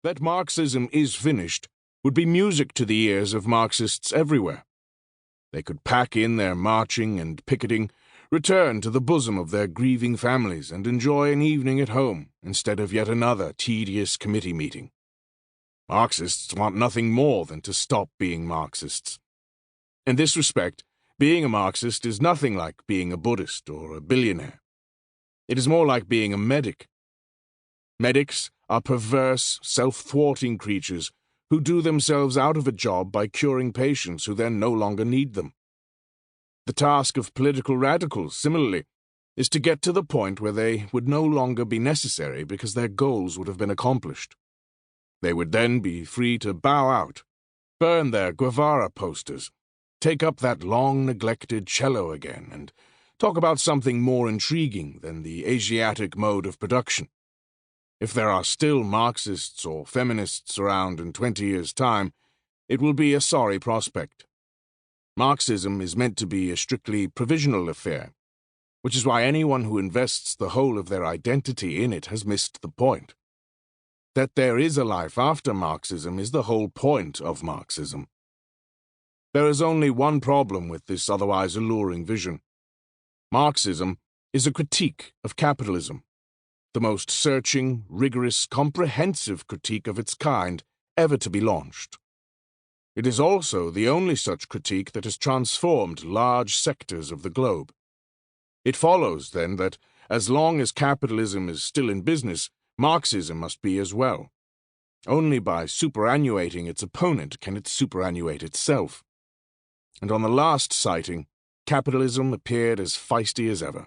That Marxism is finished would be music to the ears of Marxists everywhere. They could pack in their marching and picketing, return to the bosom of their grieving families, and enjoy an evening at home instead of yet another tedious committee meeting. Marxists want nothing more than to stop being Marxists. In this respect, being a Marxist is nothing like being a Buddhist or a billionaire. It is more like being a medic. Medics are perverse, self-thwarting creatures who do themselves out of a job by curing patients who then no longer need them. The task of political radicals, similarly, is to get to the point where they would no longer be necessary because their goals would have been accomplished. They would then be free to bow out, burn their Guevara posters, take up that long-neglected cello again, and talk about something more intriguing than the Asiatic mode of production. If there are still Marxists or feminists around in 20 years' time, it will be a sorry prospect. Marxism is meant to be a strictly provisional affair, which is why anyone who invests the whole of their identity in it has missed the point. That there is a life after Marxism is the whole point of Marxism. There is only one problem with this otherwise alluring vision. Marxism is a critique of capitalism, the most searching, rigorous, comprehensive critique of its kind ever to be launched. It is also the only such critique that has transformed large sectors of the globe. It follows, then, that as long as capitalism is still in business, Marxism must be as well. Only by superannuating its opponent can it superannuate itself. And on the last sighting, capitalism appeared as feisty as ever.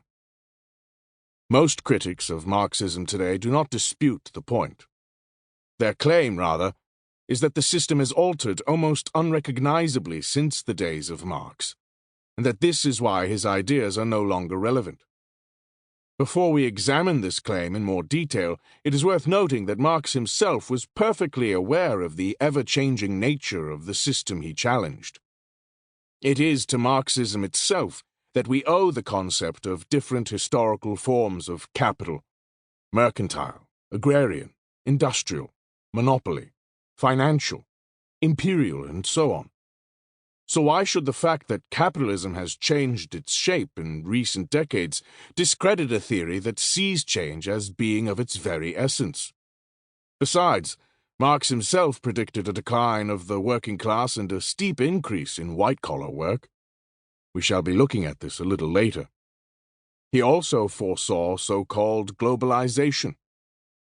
Most critics of Marxism today do not dispute the point. Their claim, rather, is that the system has altered almost unrecognizably since the days of Marx, and that this is why his ideas are no longer relevant. Before we examine this claim in more detail, it is worth noting that Marx himself was perfectly aware of the ever-changing nature of the system he challenged. It is to Marxism itself that we owe the concept of different historical forms of capital: mercantile, agrarian, industrial, monopoly, financial, imperial, and so on. So why should the fact that capitalism has changed its shape in recent decades discredit a theory that sees change as being of its very essence? Besides, Marx himself predicted a decline of the working class and a steep increase in white-collar work. We shall be looking at this a little later. He also foresaw so-called globalization.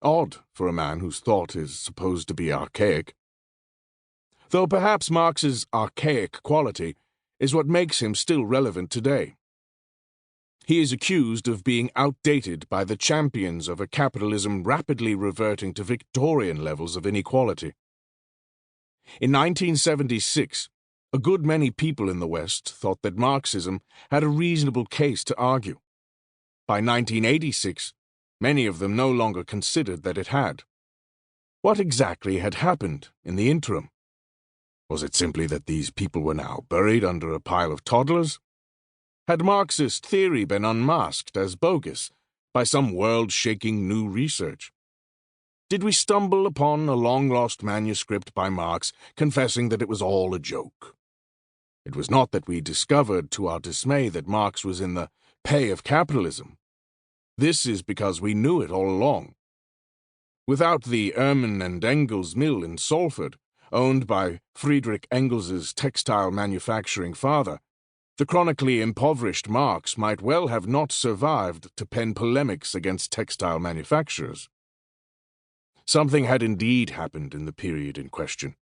Odd for a man whose thought is supposed to be archaic. Though perhaps Marx's archaic quality is what makes him still relevant today. He is accused of being outdated by the champions of a capitalism rapidly reverting to Victorian levels of inequality. In 1976, a good many people in the West thought that Marxism had a reasonable case to argue. By 1986, many of them no longer considered that it had. What exactly had happened in the interim? Was it simply that these people were now buried under a pile of toddlers? Had Marxist theory been unmasked as bogus by some world-shaking new research? Did we stumble upon a long-lost manuscript by Marx confessing that it was all a joke? It was not that we discovered to our dismay that Marx was in the pay of capitalism. This is because we knew it all along. Without the Ehrman and Engels mill in Salford, owned by Friedrich Engels's textile manufacturing father, the chronically impoverished Marx might well have not survived to pen polemics against textile manufacturers. Something had indeed happened in the period in question.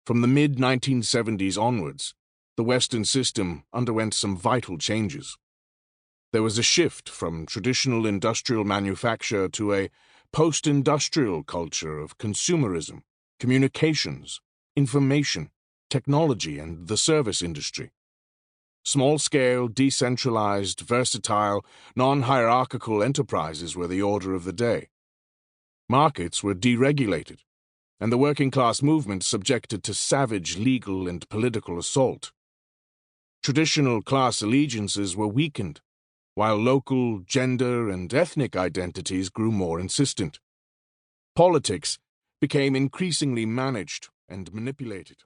From the mid-1970s onwards, the Western system underwent some vital changes. There was a shift from traditional industrial manufacture to a post-industrial culture of consumerism, communications, information, technology, and the service industry. Small-scale, decentralized, versatile, non-hierarchical enterprises were the order of the day. Markets were deregulated, and the working-class movement subjected to savage legal and political assault. Traditional class allegiances were weakened, while local, gender, and ethnic identities grew more insistent. Politics became increasingly managed and manipulated.